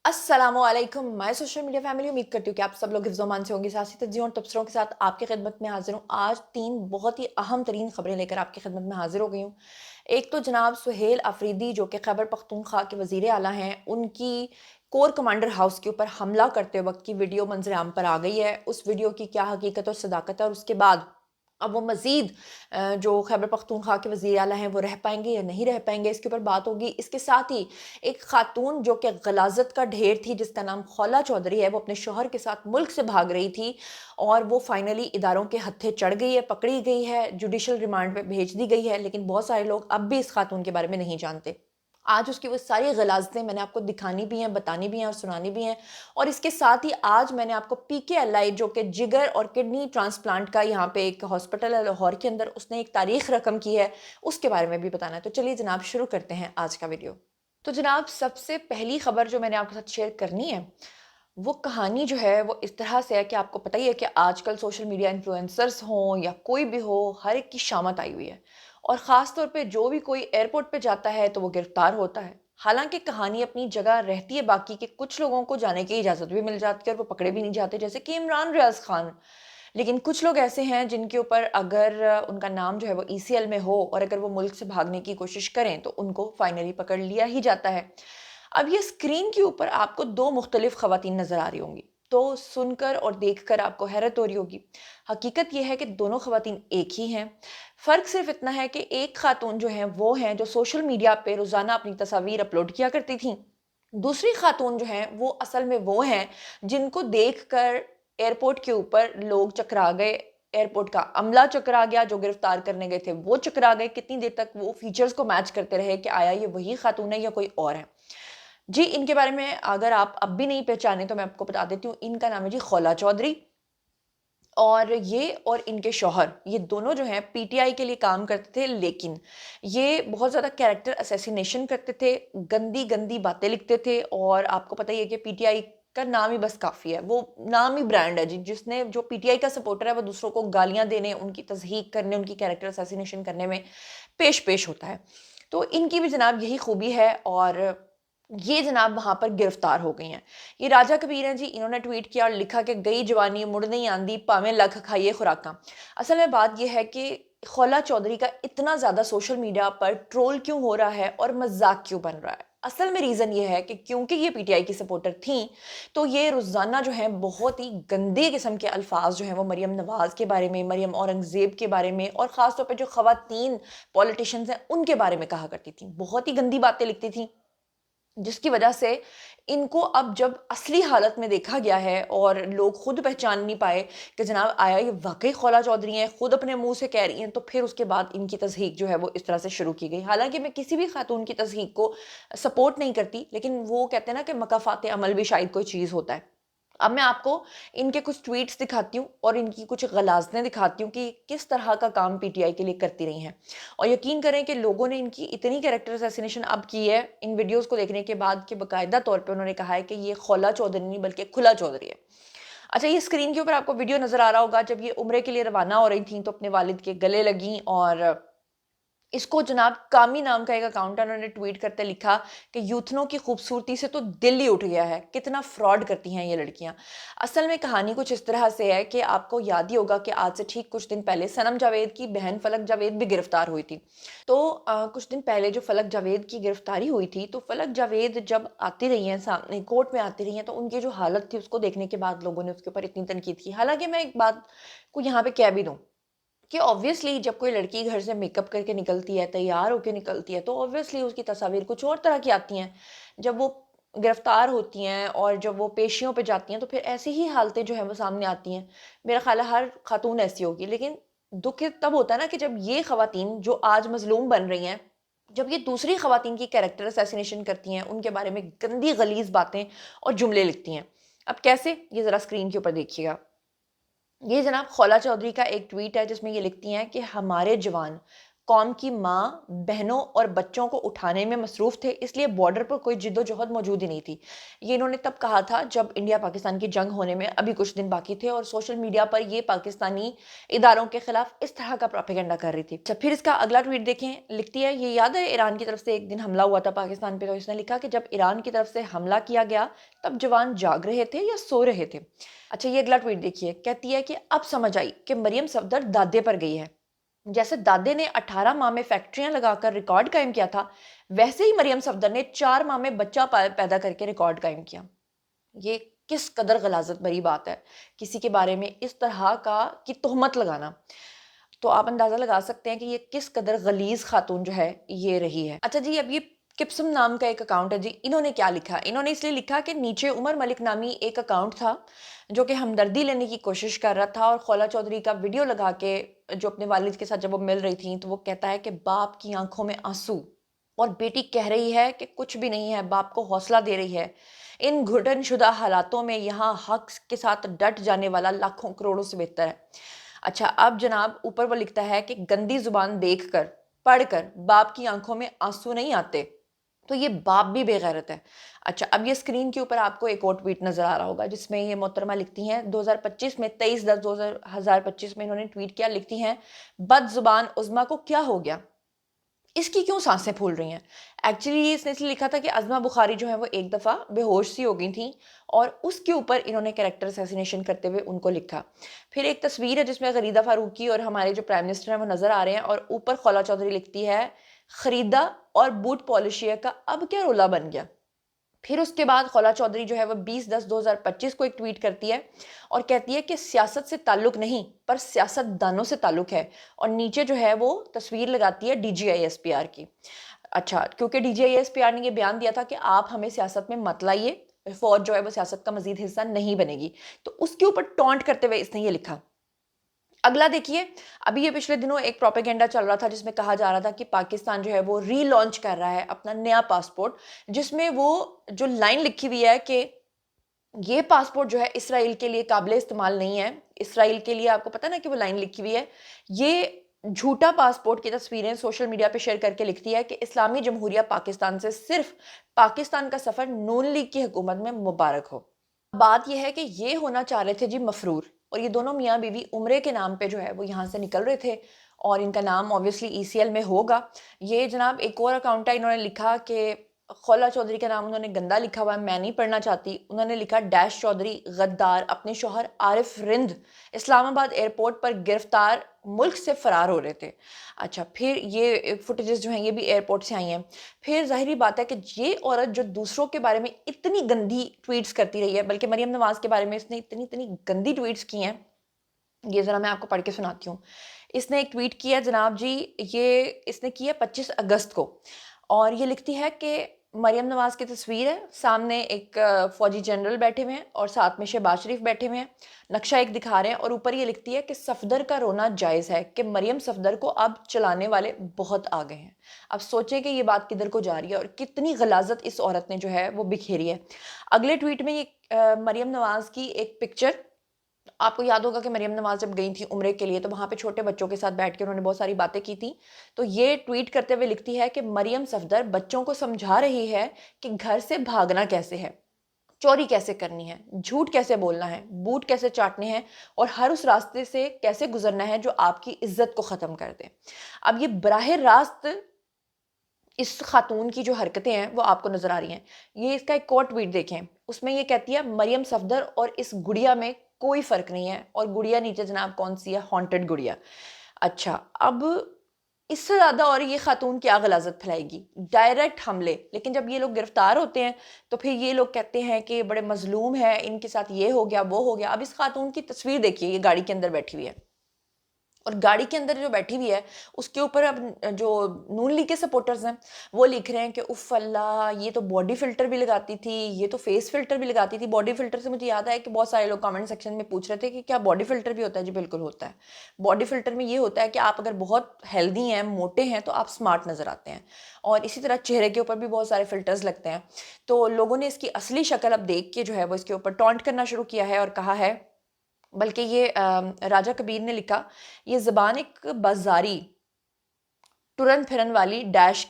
अस्सलामु अलैकुम my social media family. उम्मीद करती हूँ कि आप सब लोग हिफ्ज़ अमान से होंगे। साथ ही तज्ज़ियों और तबसरों के साथ आपकी खिदमत में हाजिर हूँ। आज 3 बहुत ही अहम तरीन खबरें लेकर आपकी खिदमत में हाजिर हो गई हूँ। एक तो जनाब सुहेल अफरीदी जो कि खैबर पख्तूनख्वा के वज़ीर आला हैं, उनकी कोर कमांडर हाउस के ऊपर हमला करते वक़्त की वीडियो मंज़र आम पर आ गई है। उस वीडियो की क्या हकीकत और सदाकत है और उसके बाद अब वो मज़ीद जो खैबर पख्तूनख्वा के वज़ीर आला हैं वो रह पाएँगे या नहीं रह पाएँगे, इसके ऊपर बात होगी। इसके साथ ही एक खातून जो कि गलाज़त का ढेर थी, जिसका नाम खौला चौधरी है, वो अपने शौहर के साथ मुल्क से भाग रही थी और वो फाइनली इदारों के हत्थे चढ़ गई है, पकड़ी गई है, जुडिशल रिमांड पे भेज दी गई है। लेकिन बहुत सारे लोग अब भी इस खातून के बारे में नहीं जानते। आज उसकी वो सारी गलाज़तें मैंने आपको दिखानी भी हैं, बतानी भी हैं और सुनानी भी हैं। और इसके साथ ही आज मैंने आपको पीकेएलआई जो कि जिगर और किडनी ट्रांसप्लांट का यहाँ पे एक हॉस्पिटल है लाहौर के अंदर, उसने एक तारीख रकम की है, उसके बारे में भी बताना है। तो चलिए जनाब शुरू करते हैं आज का वीडियो। तो जनाब सबसे पहली खबर जो मैंने आपके साथ शेयर करनी है, वो कहानी जो है वो इस तरह से है कि आपको पता ही है कि आजकल सोशल मीडिया इन्फ्लुएंसर्स हों या कोई भी हो, हर एक की शामत आई हुई है। और ख़ास तौर पे जो भी कोई एयरपोर्ट पे जाता है तो वो गिरफ्तार होता है। हालांकि कहानी अपनी जगह रहती है, बाकी के कुछ लोगों को जाने की इजाज़त भी मिल जाती है और वो पकड़े भी नहीं जाते, जैसे कि इमरान रियाज खान। लेकिन कुछ लोग ऐसे हैं जिनके ऊपर अगर उनका नाम जो है वो ईसीएल में हो और अगर वो मुल्क से भागने की कोशिश करें तो उनको फाइनली पकड़ लिया ही जाता है। अब ये स्क्रीन के ऊपर आपको दो मुख्तलिफ खवातीन नजर आ रही होंगी, तो सुनकर और देखकर आपको हैरत हो रही होगी। हकीकत यह है कि दोनों खवातीन एक ही हैं। फ़र्क सिर्फ इतना है कि एक खातून जो है वो हैं जो सोशल मीडिया पे रोज़ाना अपनी तस्वीर अपलोड किया करती थी। दूसरी खातून जो हैं वो असल में वो हैं जिनको देखकर एयरपोर्ट के ऊपर लोग चकरा गए। एयरपोर्ट का अमला चकरा गया, जो गिरफ्तार करने गए थे वो चकरा गए। कितनी देर तक वो फीचर्स को मैच करते रहे कि आया ये वही खातून है या कोई और है। जी, इनके बारे में अगर आप अब भी नहीं पहचाने तो मैं आपको बता देती हूँ। इनका नाम है जी खौला चौधरी। और ये और इनके शौहर, ये दोनों जो हैं पीटीआई के लिए काम करते थे, लेकिन ये बहुत ज़्यादा कैरेक्टर असैसिनेशन करते थे, गंदी-गंदी बातें लिखते थे। और आपको पता ही है कि पीटीआई का नाम ही बस काफ़ी है, वो नाम ही ब्रांड है जी, जिसने जो पीटीआई का सपोर्टर है वो दूसरों को गालियाँ देने, उनकी तज़हीक करने, उनकी कैरेक्टर असैसिनेशन करने में पेश-पेश होता है। तो इनकी भी जनाब यही खूबी है और ये जनाब वहाँ पर गिरफ्तार हो गई हैं। ये राजा कबीर हैं जी, इन्होंने ट्वीट किया और लिखा कि गई जवानी मुड़ नहीं आंदी भावें लख खाइए खुराकां। असल में बात ये है कि खौला चौधरी का इतना ज़्यादा सोशल मीडिया पर ट्रोल क्यों हो रहा है और मज़ाक क्यों बन रहा है? असल में रीज़न ये है कि क्योंकि ये पीटीआई की सपोर्टर थीं, तो ये रोज़ाना जो है बहुत ही गंदे किस्म के अल्फाज जो हैं वो मरियम नवाज़ के बारे में, मरियम औरंगज़ेब के बारे में और ख़ास तौर पे जो ख़वातीन पॉलिटिशियंस हैं उनके बारे में कहा करती थीं। बहुत ही गंदी बातें लिखती थीं। जिसकी वजह से इनको अब जब असली हालत में देखा गया है और लोग खुद पहचान नहीं पाए कि जनाब आया ये वाकई खौला चौधरी हैं, खुद अपने मुंह से कह रही हैं, तो फिर उसके बाद इनकी तस्हीक जो है वो इस तरह से शुरू की गई। हालांकि मैं किसी भी खातून की तस्हीक को सपोर्ट नहीं करती, लेकिन वो कहते हैं ना कि मकाफात अमल भी शायद कोई चीज़ होता है। अब मैं आपको इनके कुछ ट्वीट्स दिखाती हूँ और इनकी कुछ गलाज़तें दिखाती हूँ कि किस तरह का काम पीटीआई के लिए करती रही हैं। और यकीन करें कि लोगों ने इनकी इतनी कैरेक्टर असैसिनेशन अब की है इन वीडियोज़ को देखने के बाद कि बाकायदा तौर पे उन्होंने कहा है कि ये खौला चौधरी नहीं बल्कि खुला चौधरी है। अच्छा, ये स्क्रीन के ऊपर आपको वीडियो नज़र आ रहा होगा, जब ये उम्रे के लिए रवाना हो रही थीं तो अपने वालिद के गले लगीं और इसको जनाब कामी नाम का एक अकाउंट है, उन्होंने ट्वीट करते लिखा कि यूथनों की खूबसूरती से तो दिल ही उठ गया है, कितना फ्रॉड करती हैं ये लड़कियां। असल में कहानी कुछ इस तरह से है कि आपको याद ही होगा कि आज से ठीक कुछ दिन पहले सनम जावेद की बहन फलक जावेद भी गिरफ्तार हुई थी। तो कुछ दिन पहले जो फलक जावेद की गिरफ्तारी हुई थी, तो फलक जावेद जब आती रही हैं सामने कोर्ट में आती रही हैं, तो उनकी जो हालत थी उसको देखने के बाद लोगों ने उसके ऊपर इतनी तनकीद की। हालांकि मैं एक बात को यहाँ पे कह भी दूं कि ऑब्वियसली जब कोई लड़की घर से मेकअप करके निकलती है, तैयार होके निकलती है, तो ऑब्वियसली उसकी तस्वीर कुछ और तरह की आती हैं। जब वो गिरफ्तार होती हैं और जब वो पेशियों पे जाती हैं, तो फिर ऐसी ही हालतें जो हैं वो सामने आती हैं। मेरा ख़्याल है हर खातून ऐसी होगी, लेकिन दुःख तब होता है ना कि जब ये ख़वातीन जो आज मज़लूम बन रही हैं, जब ये दूसरी ख़वातीन की कैरेक्टर असैसिनेशन करती हैं, उनके बारे में गंदी गलीज़ बातें और जुमले लिखती हैं। अब कैसे? ये ज़रा स्क्रीन के ऊपर देखिएगा। ये जनाब खौला चौधरी का एक ट्वीट है जिसमें ये लिखती हैं कि हमारे जवान قوم کی ماں بہنوں اور بچوں کو اٹھانے میں مصروف تھے، اس لیے بارڈر پر کوئی جد و جہد موجود ہی نہیں تھی۔ یہ انہوں نے تب کہا تھا جب انڈیا پاکستان کی جنگ ہونے میں ابھی کچھ دن باقی تھے، اور سوشل میڈیا پر یہ پاکستانی اداروں کے خلاف اس طرح کا پروپیگنڈا کر رہی تھی۔ پھر اس کا اگلا ٹویٹ دیکھیں، لکھتی ہے یہ یاد ہے ایران کی طرف سے ایک دن حملہ ہوا تھا پاکستان پہ، تو اس نے لکھا کہ جب ایران کی طرف سے حملہ کیا گیا تب جوان جاگ رہے تھے یا سو رہے تھے۔ اچھا یہ اگلا ٹویٹ دیکھیے، کہتی ہے کہ اب سمجھ آئی کہ مریم صفدر دادے پر گئی ہے۔ جیسے دادے نے 18 ماہ میں فیکٹریاں لگا کر ریکارڈ قائم کیا تھا، ویسے ہی مریم صفدر نے 4 ماہ میں بچہ پیدا کر کے ریکارڈ قائم کیا۔ یہ کس قدر غلاظت بھری بات ہے، کسی کے بارے میں اس طرح کی تہمت لگانا۔ تو آپ اندازہ لگا سکتے ہیں کہ یہ کس قدر غلیظ خاتون جو ہے یہ رہی ہے۔ اچھا جی، اب یہ کپسم نام کا ایک اکاؤنٹ ہے جی، انہوں نے کیا لکھا؟ انہوں نے اس لیے لکھا کہ نیچے عمر ملک نامی ایک اکاؤنٹ تھا جو کہ ہمدردی لینے کی کوشش کر رہا تھا، اور خولا چودھری کا ویڈیو لگا کے جو اپنے والد کے ساتھ جب وہ مل رہی تھیں تو وہ کہتا ہے کہ باپ کی آنکھوں میں آنسو، اور بیٹی کہہ رہی ہے کہ کچھ بھی نہیں ہے، باپ کو حوصلہ دے رہی ہے۔ ان گھٹن شدہ حالاتوں میں یہاں حق کے ساتھ ڈٹ جانے والا لاکھوں کروڑوں سے بہتر ہے۔ اچھا اب جناب اوپر وہ لکھتا ہے کہ گندی زبان دیکھ کر پڑھ کر باپ کی آنکھوں میں آنسو نہیں آتے، تو یہ باپ بھی بے غیرت ہے۔ اچھا اب یہ اسکرین کے اوپر آپ کو ایک اور ٹویٹ نظر آ رہا ہوگا جس میں یہ محترمہ لکھتی ہیں 2025 میں 23/10/2025 میں انہوں نے ٹویٹ کیا، لکھتی ہیں بد زبان عظما کو کیا ہو گیا، اس کی کیوں سانسیں پھول رہی ہیں؟ ایکچولی اس نے اس لیے لکھا تھا کہ عظما بخاری جو ہے وہ ایک دفعہ بے ہوش سی ہو گئی تھیں، اور اس کے اوپر انہوں نے کریکٹر اسیسینیشن کرتے ہوئے ان کو لکھا۔ پھر ایک تصویر ہے جس میں غریدہ فاروقی اور ہمارے جو پرائم منسٹر ہیں وہ نظر آ رہے ہیں، اور اوپر خولا چودھری لکھتی ہے خریدا اور بوٹ پالشیر کا اب کیا رولا بن گیا۔ پھر اس کے بعد خولا چودھری جو ہے وہ 20/10/2025 کو ایک ٹویٹ کرتی ہے اور کہتی ہے کہ سیاست سے تعلق نہیں پر سیاست دانوں سے تعلق ہے، اور نیچے جو ہے وہ تصویر لگاتی ہے DGISPR کی۔ اچھا کیونکہ DGISPR نے یہ بیان دیا تھا کہ آپ ہمیں سیاست میں مت لائیے، فوج جو ہے وہ سیاست کا مزید حصہ نہیں بنے گی، تو اس کے اوپر ٹونٹ کرتے ہوئے اس نے یہ لکھا۔ اگلا دیکھیے، ابھی یہ پچھلے دنوں ایک پروپیگنڈا چل رہا تھا جس میں کہا جا رہا تھا کہ پاکستان جو ہے وہ ری لانچ کر رہا ہے اپنا نیا پاسپورٹ، جس میں وہ جو لائن لکھی ہوئی ہے کہ یہ پاسپورٹ جو ہے اسرائیل کے لیے قابل استعمال نہیں ہے۔ اسرائیل کے لیے آپ کو پتہ نا کہ وہ لائن لکھی ہوئی ہے، یہ جھوٹا پاسپورٹ کی تصویریں سوشل میڈیا پہ شیئر کر کے لکھتی ہے کہ اسلامی جمہوریہ پاکستان سے صرف پاکستان کا سفر نون لیگ کی حکومت میں مبارک ہو۔ بات یہ ہے کہ یہ ہونا چاہ رہے تھے جی مفرور، اور یہ دونوں میاں بیوی عمرے کے نام پہ جو ہے وہ یہاں سے نکل رہے تھے، اور ان کا نام obviously ECL میں ہوگا۔ یہ جناب ایک اور اکاؤنٹ ہے، انہوں نے لکھا کہ خولا چودھری کا نام انہوں نے گندا لکھا ہوا ہے، میں نہیں پڑھنا چاہتی۔ انہوں نے لکھا ڈیش چودھری غدار اپنے شوہر عارف رند اسلام آباد ایئرپورٹ پر گرفتار ملک سے فرار ہو رہے تھے۔ اچھا پھر یہ فوٹیجز جو ہیں یہ بھی ایئرپورٹ سے آئی ہیں۔ پھر ظاہری بات ہے کہ یہ عورت جو دوسروں کے بارے میں اتنی گندی ٹویٹس کرتی رہی ہے، بلکہ مریم نواز کے بارے میں اس نے اتنی گندی ٹویٹس کی ہیں، یہ ذرا میں آپ کو پڑھ کے سناتی ہوں۔ اس نے ایک ٹویٹ کیا جناب جی، یہ اس نے کی ہے 25 اگست کو، اور یہ لکھتی ہے کہ مریم نواز کی تصویر ہے، سامنے ایک فوجی جنرل بیٹھے ہوئے ہیں اور ساتھ میں شہباز شریف بیٹھے ہوئے ہیں، نقشہ ایک دکھا رہے ہیں، اور اوپر یہ لکھتی ہے کہ صفدر کا رونا جائز ہے کہ مریم صفدر کو اب چلانے والے بہت آ گئے ہیں۔ اب سوچیں کہ یہ بات کدھر کو جا رہی ہے اور کتنی غلاظت اس عورت نے جو ہے وہ بکھیری ہے۔ اگلے ٹویٹ میں یہ مریم نواز کی ایک پکچر، آپ کو یاد ہوگا کہ مریم نواز جب گئی تھی عمرے کے لیے تو وہاں پہ چھوٹے بچوں کے ساتھ بیٹھ کے انہوں نے بہت ساری باتیں کی تھی، تو یہ ٹویٹ کرتے ہوئے لکھتی ہے کہ مریم صفدر بچوں کو سمجھا رہی ہے کہ گھر سے بھاگنا کیسے ہے، چوری کیسے کرنی ہے، جھوٹ کیسے بولنا ہے، بوٹ کیسے چاٹنے ہیں، اور ہر اس راستے سے کیسے گزرنا ہے جو آپ کی عزت کو ختم کر دے۔ اب یہ براہ راست اس خاتون کی جو حرکتیں ہیں وہ آپ کو نظر آ رہی ہیں۔ یہ اس کا ایک اور ٹویٹ دیکھیں، اس میں یہ کہتی ہے مریم صفدر اور اس گڑیا میں کوئی فرق نہیں ہے، اور گڑیا نیچے جناب کون سی ہے؟ ہانٹڈ گڑیا۔ اچھا اب اس سے زیادہ اور یہ خاتون کیا غلاظت پھیلائے گی؟ ڈائریکٹ حملے، لیکن جب یہ لوگ گرفتار ہوتے ہیں تو پھر یہ لوگ کہتے ہیں کہ بڑے مظلوم ہیں، ان کے ساتھ یہ ہو گیا وہ ہو گیا۔ اب اس خاتون کی تصویر دیکھیے، یہ گاڑی کے اندر بیٹھی ہوئی ہے، اور گاڑی کے اندر جو بیٹھی ہوئی ہے اس کے اوپر اب جو نون لیگ کے سپورٹرز ہیں وہ لکھ رہے ہیں کہ اف اللہ، یہ تو باڈی فلٹر بھی لگاتی تھی، یہ تو فیس فلٹر بھی لگاتی تھی۔ باڈی فلٹر سے مجھے یاد ہے کہ بہت سارے لوگ کامنٹ سیکشن میں پوچھ رہے تھے کہ کیا باڈی فلٹر بھی ہوتا ہے؟ جی بالکل ہوتا ہے۔ باڈی فلٹر میں یہ ہوتا ہے کہ آپ اگر بہت ہیلدی ہیں، موٹے ہیں، تو آپ سمارٹ نظر آتے ہیں، اور اسی طرح چہرے کے اوپر بھی بہت سارے فلٹرز لگتے ہیں۔ تو لوگوں نے اس کی اصلی شکل اب دیکھ کے جو ہے وہ اس کے اوپر ٹونٹ کرنا شروع کیا ہے، اور کہا ہے، بلکہ یہ راجہ کبیر نے لکھا، یہ زبان ایک بازاری टुरन फिरन वाली डैश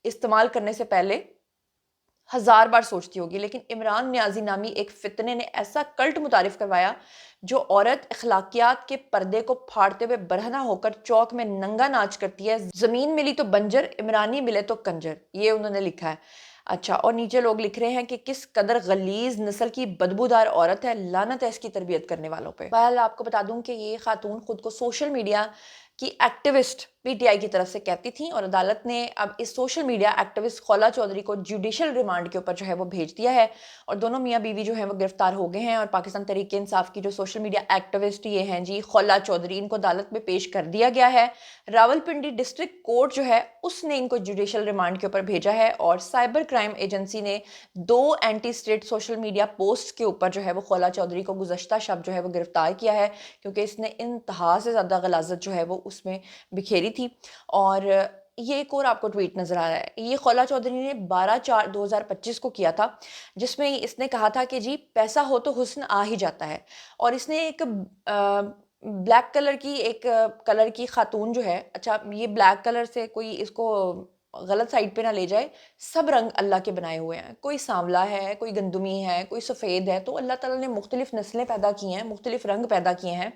इस्तेमाल करने से पहले 1000 बार सोचती होगी, लेकिन इमरान नियाजी नामी एक फितने ने ऐसा कल्ट मुतारिफ करवाया जो औरत अखलाकियात के पर्दे को फाड़ते हुए बरहना होकर चौक में नंगा नाच करती है। जमीन मिली तो बंजर, इमरानी मिले तो कंजर, ये उन्होंने लिखा है। अच्छा, और नीचे लोग लिख रहे हैं कि किस कदर गलीज नस्ल की बदबूदार औरत है, लानत है इसकी तरबियत करने वालों पे। बहरहाल आपको बता दूं कि ये खातून खुद को सोशल मीडिया की एक्टिविस्ट पीटीआई की तरफ से कहती थी, और अदालत ने अब इस सोशल मीडिया एक्टिविस्ट खौला चौधरी को जुडिशल रिमांड के ऊपर जो है वो भेज दिया है, और दोनों मियाँ बीवी जो है वो गिरफ्तार हो गए हैं। और पाकिस्तान तहरीक इंसाफ की जो सोशल मीडिया एक्टिविस्ट ये हैं जी खौला चौधरी, इनको अदालत में पेश कर दिया गया है। रावलपिंडी डिस्ट्रिक्ट कोर्ट जो है उसने इनको जुडिशल रिमांड के ऊपर भेजा है, और साइबर क्राइम एजेंसी ने 2 anti state social media post के ऊपर जो है वो खौला चौधरी को गुज़श्ता शब जो है वो गिरफ्तार किया है, क्योंकि इसने इंतहा से ज़्यादा गलाजत जो है वो उसमें बिखेरी थी। और ये एक और आपको ट्वीट नजर आ रहा है, ये खौला चौधरी ने 12/4/2025 को किया था, जिसमें इसने कहा था कि जी पैसा हो तो हुस्न आ ही जाता है। और इसने एक ब्लैक कलर की कलर की खातून जो है, अच्छा ये ब्लैक कलर से कोई इसको गलत साइड पे ना ले जाए, सब रंग अल्लाह के बनाए हुए हैं, कोई सांवला है, कोई गंदुमी है, कोई सफ़ेद है, तो अल्लाह ताला ने मुख्तलिफ नस्लें पैदा की हैं, मुख्तलिफ रंग पैदा किए हैं।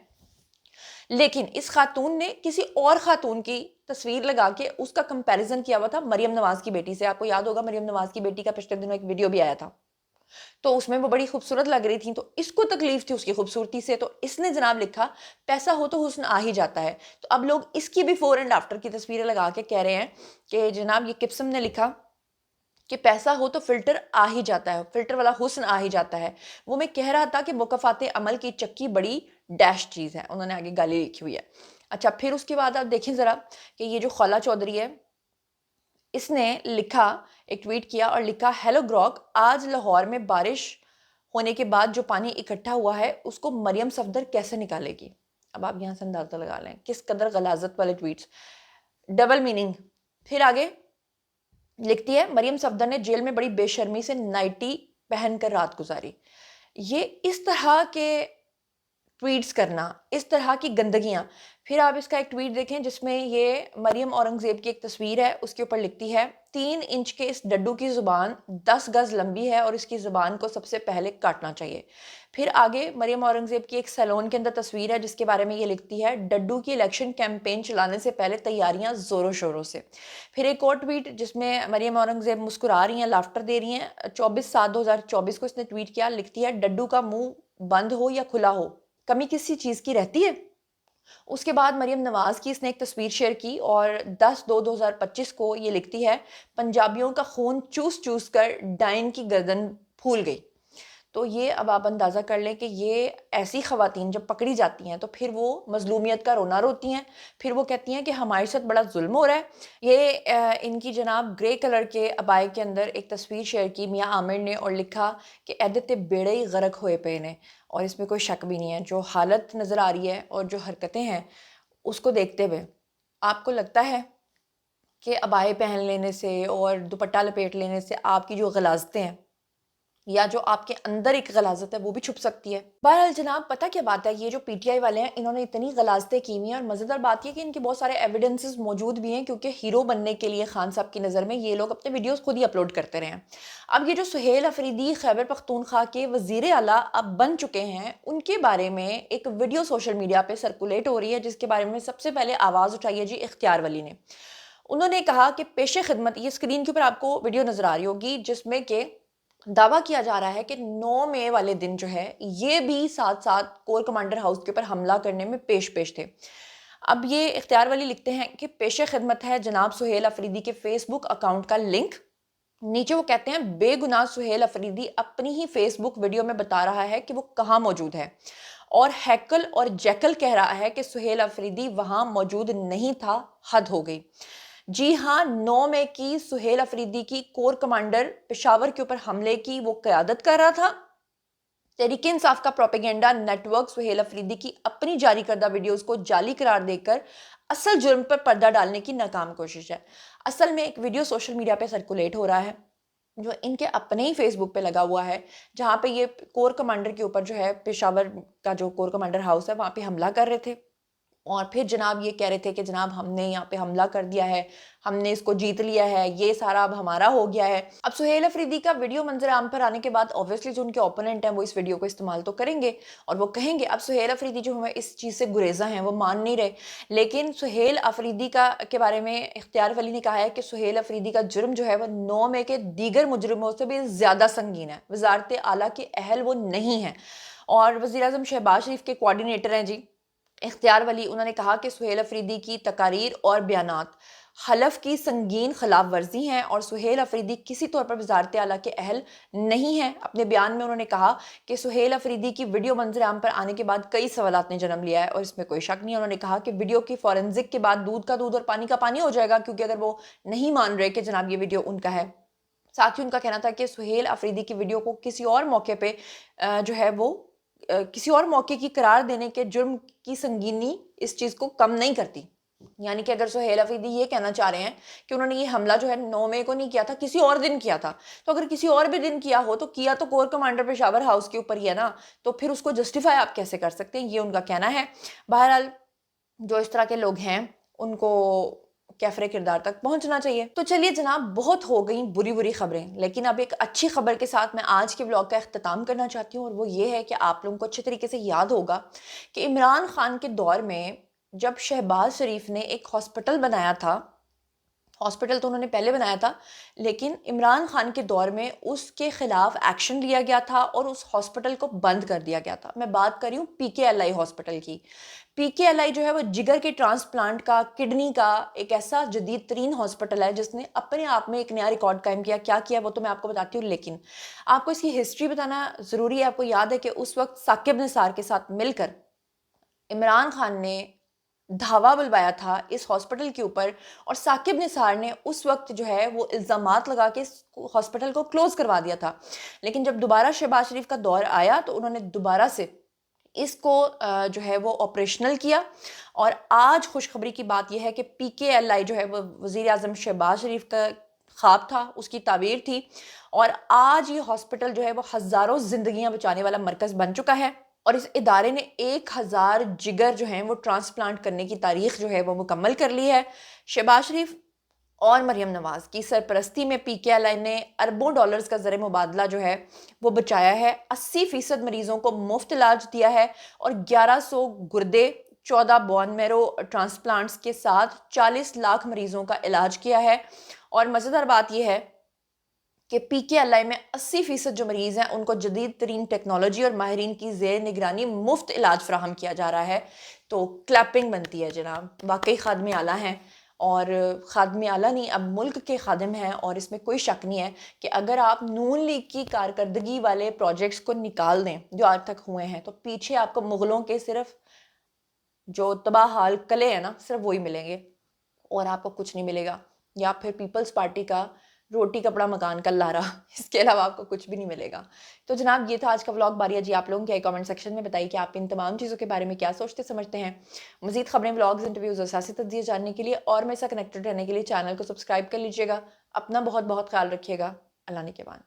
लेकिन इस खातून ने किसी और खातून की तस्वीर लगा के उसका कंपैरिजन किया हुआ था मरियम नवाज की बेटी से। आपको याद होगा मरियम नवाज की बेटी का पिछले दिनों एक वीडियो भी आया था, तो उसमें वो बड़ी खूबसूरत लग रही थी, तो इसको तकलीफ थी उसकी खूबसूरती से, तो इसने जनाब लिखा पैसा हो तो हुस्न आ ही जाता है। तो अब लोग इसकी बिफोर एंड आफ्टर की तस्वीरें लगा के कह रहे हैं कि जनाब ये किप्सम ने लिखा कि पैसा हो तो फिल्टर आ ही जाता है, फिल्टर वाला हुस्न आ ही जाता है। वो मैं कह रहा था कि मुकफ़ाते अमल की चक्की बड़ी डैश चीज़ है, उन्होंने आगे गाली लिखी हुई है। अच्छा, फिर उसके बाद आप देखें ज़रा कि ये जो खौला चौधरी है, इसने लिखा, एक ट्वीट किया और लिखा, हेलो ग्रॉक, आज लाहौर में बारिश होने के बाद जो पानी इकट्ठा हुआ है उसको मरियम सफदर कैसे निकालेगी। अब आप यहाँ से अंदाजा लगा लें किस कदर गलाजत वाले ट्वीट्स, डबल मीनिंग। फिर आगे लिखती है, मरियम सफदर ने जेल में बड़ी बेशर्मी से नाइटी पहनकर रात गुजारी। ये इस तरह के ट्वीट्स करना, इस तरह की गंदगियाँ। फिर आप इसका एक ट्वीट देखें जिसमें ये मरियम औरंगज़ेब की एक तस्वीर है, उसके ऊपर लिखती है, 3 इंच के इस डड्डू की ज़ुबान 10 गज़ लंबी है और इसकी ज़ुबान को सबसे पहले काटना चाहिए। फिर आगे मरियम औरंगज़ेब की एक सैलून के अंदर तस्वीर है जिसके बारे में ये लिखती है, डड्डू की इलेक्शन कैंपेन चलाने से पहले तैयारियां ज़ोरों शोरों से। फिर एक और ट्वीट जिसमें मरियम औरंगज़ेब मुस्कुरा रही हैं, लाफ्टर दे रही हैं, 24/7/2024 को इसने ट्वीट किया, लिखती है, डड्डू का मुंह बंद हो या खुला हो, कमी किसी चीज़ की रहती है। उसके बाद मरियम नवाज की इसने एक तस्वीर शेयर की और 10/2/2025 को ये लिखती है, पंजाबियों का खून चूस चूस कर डाइन की गर्दन फूल गई। तो ये अब आप अंदाज़ा कर लें कि ये ऐसी ख़वातीन जब पकड़ी जाती हैं तो फिर वो मज़लूमियत का रोना रोती हैं, फिर वो कहती हैं कि हमारे साथ बड़ा जुल्म हो रहा है। ये इनकी जनाब ग्रे कलर के अबाए के अंदर एक तस्वीर शेयर की मियाँ आमिर ने और लिखा कि एदते बेड़े ही गरक होए पे ने, और इसमें कोई शक भी नहीं है। जो हालत नज़र आ रही है और जो हरकतें हैं उसको देखते हुए आपको लगता है कि अबाए पहन लेने से और दुपट्टा लपेट लेने से आपकी जो गलाजतें हैं या जो आपके अंदर एक गलाजत है वो भी छुप सकती है। बहरहाल जनाब, पता क्या बात है, ये जो पीटीआई वाले हैं इन्होंने इतनी गलाजतें की हुई हैं, और मज़ेदार बात ये कि इनके बहुत सारे एविडेंसेस मौजूद भी हैं, क्योंकि हीरो बनने के लिए खान साहब की नज़र में ये लोग अपने वीडियोस खुद ही अपलोड करते रहे हैं। अब ये जो सुहेल अफरीदी खैबर पख्तूनख्वा के वज़ीर आला अब बन चुके हैं, उनके बारे में एक वीडियो सोशल मीडिया पर सर्कुलेट हो रही है, जिसके बारे में सबसे पहले आवाज़ उठाई है जी इख्तियार वली ने। उन्होंने कहा कि पेशे खिदमत, ये स्क्रीन के ऊपर आपको वीडियो नज़र आ रही होगी जिसमें कि दावा किया जा रहा है कि 9 मई वाले दिन जो है ये भी साथ साथ कोर कमांडर हाउस के ऊपर हमला करने में पेश थे। अब ये इख्तियार वाली लिखते हैं कि पेशे खिदमत है जनाब सुहेल अफरीदी के फेसबुक अकाउंट का लिंक। नीचे वो कहते हैं, बेगुनाह सुहेल अफरीदी अपनी ही फेसबुक वीडियो में बता रहा है कि वो कहाँ मौजूद है, और हैकल और जैकल कह रहा है कि सुहेल अफरीदी वहां मौजूद नहीं था। हद हो गई। जी हाँ, 9 मई की सुहेल अफरीदी की कोर कमांडर पेशावर के ऊपर हमले की वो क़यादत कर रहा था। तहरीक इंसाफ का प्रोपेगेंडा नेटवर्क सुहेल अफरीदी की अपनी जारी करदा वीडियोस को जाली करार देकर असल जुर्म पर पर्दा डालने की नाकाम कोशिश है। असल में एक वीडियो सोशल मीडिया पे सर्कुलेट हो रहा है जो इनके अपने ही फेसबुक पे लगा हुआ है, जहाँ पे ये कोर कमांडर के ऊपर जो है पेशावर का जो कोर कमांडर हाउस है वहाँ पे हमला कर रहे थे। اور پھر جناب یہ کہہ رہے تھے کہ جناب ہم نے یہاں پہ حملہ کر دیا ہے، ہم نے اس کو جیت لیا ہے، یہ سارا اب ہمارا ہو گیا ہے۔ اب سہیل افریدی کا ویڈیو منظر عام پر آنے کے بعد اوبویسلی جو ان کے اوپوننٹ ہیں وہ اس ویڈیو کو استعمال تو کریں گے اور وہ کہیں گے، اب سہیل افریدی جو ہمیں اس چیز سے گریزاں ہیں وہ مان نہیں رہے، لیکن سہیل افریدی کے بارے میں اختیار ولی نے کہا ہے کہ سہیل افریدی کا جرم جو ہے وہ 9 مئی کے دیگر مجرموں سے بھی زیادہ سنگین ہے، وزارت اعلیٰ کے اہل وہ نہیں ہیں۔ اور وزیر اعظم شہباز شریف کے کوارڈینیٹر ہیں جی اختیار ولی، انہوں نے کہا کہ سہیل افریدی کی تقاریر اور بیانات حلف کی سنگین خلاف ورزی ہیں اور سہیل افریدی کسی طور پر وزارت اعلیٰ کے اہل نہیں ہیں۔ اپنے بیان میں انہوں نے کہا کہ سہیل افریدی کی ویڈیو منظر عام پر آنے کے بعد کئی سوالات نے جنم لیا ہے اور اس میں کوئی شک نہیں ہے۔ انہوں نے کہا کہ ویڈیو کی فورنزک کے بعد دودھ کا دودھ اور پانی کا پانی ہو جائے گا، کیونکہ اگر وہ نہیں مان رہے کہ جناب یہ ویڈیو ان کا ہے۔ ساتھ ہی ان کا کہنا تھا کہ سہیل افریدی کی ویڈیو کو کسی اور موقع پہ جو ہے وہ کسی اور موقع کی قرار دینے کے جرم کی سنگینی اس چیز کو کم نہیں کرتی۔ یعنی کہ اگر سہیل افریدی یہ کہنا چاہ رہے ہیں کہ انہوں نے یہ حملہ جو ہے 9 مئی کو نہیں کیا تھا، کسی اور دن کیا تھا، تو اگر کسی اور بھی دن کیا ہو تو کیا تو کور کمانڈر پشاور ہاؤس کے اوپر ہی ہے نا، تو پھر اس کو جسٹیفائی آپ کیسے کر سکتے ہیں، یہ ان کا کہنا ہے۔ بہرحال جو اس طرح کے لوگ ہیں ان کو کیفر کردار تک پہنچنا چاہیے۔ تو چلیے جناب، بہت ہو گئیں بری بری خبریں، لیکن اب ایک اچھی خبر کے ساتھ میں آج کے ولاگ کا اختتام کرنا چاہتی ہوں، اور وہ یہ ہے کہ آپ لوگوں کو اچھے طریقے سے یاد ہوگا کہ عمران خان کے دور میں جب شہباز شریف نے ایک ہاسپٹل بنایا تھا، ہاسپٹل تو انہوں نے پہلے بنایا تھا لیکن عمران خان کے دور میں اس کے خلاف ایکشن لیا گیا تھا اور اس ہاسپٹل کو بند کر دیا گیا تھا۔ میں بات کر رہی ہوں پی کے ایل آئی ہاسپٹل کی۔ پی کے ایل آئی جو ہے وہ جگر کے ٹرانسپلانٹ کا، کڈنی کا ایک ایسا جدید ترین ہاسپٹل ہے جس نے اپنے آپ میں ایک نیا ریکارڈ قائم کیا۔ کیا کیا وہ تو میں آپ کو بتاتی ہوں، لیکن آپ کو اس کی ہسٹری بتانا ضروری ہے۔ آپ کو یاد ہے کہ اس وقت ثاقب نثار کے ساتھ مل کر عمران خان نے دھاوا بلوایا تھا اس ہاسپٹل کے اوپر، اور ثاقب نثار نے اس وقت جو ہے وہ الزامات لگا کے اس ہاسپٹل کو کلوز کروا دیا تھا۔ لیکن جب دوبارہ شہباز شریف کا دور آیا تو انہوں نے دوبارہ سے اس کو جو ہے وہ آپریشنل کیا، اور آج خوشخبری کی بات یہ ہے کہ پی کے ایل آئی جو ہے وہ وزیر اعظم شہباز شریف کا خواب تھا، اس کی تعبیر تھی، اور آج یہ ہاسپٹل جو ہے وہ ہزاروں زندگیاں بچانے والا مرکز بن چکا ہے، اور اس ادارے نے 1000 جگر جو ہیں وہ ٹرانسپلانٹ کرنے کی تاریخ جو ہے وہ مکمل کر لی ہے۔ شہباز شریف اور مریم نواز کی سرپرستی میں پی کے ایل آئی نے اربوں ڈالرز کا زر مبادلہ جو ہے وہ بچایا ہے، 80% مریضوں کو مفت علاج دیا ہے، اور 1100 گردے، 14 بون میرو ٹرانسپلانٹس کے ساتھ 40 لاکھ مریضوں کا علاج کیا ہے۔ اور مزیدار بات یہ ہے کہ پی کے ایل آئی میں 80% جو مریض ہیں ان کو جدید ترین ٹیکنالوجی اور ماہرین کی زیر نگرانی مفت علاج فراہم کیا جا رہا ہے۔ تو کلیپنگ بنتی ہے جناب، واقعی خادم اعلیٰ ہیں، اور خادم اعلیٰ نہیں اب ملک کے خادم ہیں، اور اس میں کوئی شک نہیں ہے کہ اگر آپ نون لیگ کی کارکردگی والے پروجیکٹس کو نکال دیں جو آج تک ہوئے ہیں تو پیچھے آپ کو مغلوں کے صرف جو تباہ حال قلعے ہیں نا، صرف وہی ملیں گے، اور آپ کو کچھ نہیں ملے گا، یا پھر پیپلز پارٹی کا روٹی کپڑا مکان کا لارا، اس کے علاوہ آپ کو کچھ بھی نہیں ملے گا۔ تو جناب یہ تھا آج کا ولاگ۔ باری جی آپ لوگوں کے کامنٹ سیکشن میں بتائیے کہ آپ ان تمام چیزوں کے بارے میں کیا سوچتے سمجھتے ہیں۔ مزید خبریں، ولاگز، انٹرویوز اور سیاسی تجزیے جاننے کے لیے اور میرے ساتھ کنیکٹڈ رہنے کے لیے چینل کو سبسکرائب کر لیجیے گا۔ اپنا بہت بہت خیال رکھیے گا۔ اللہ نگہبان۔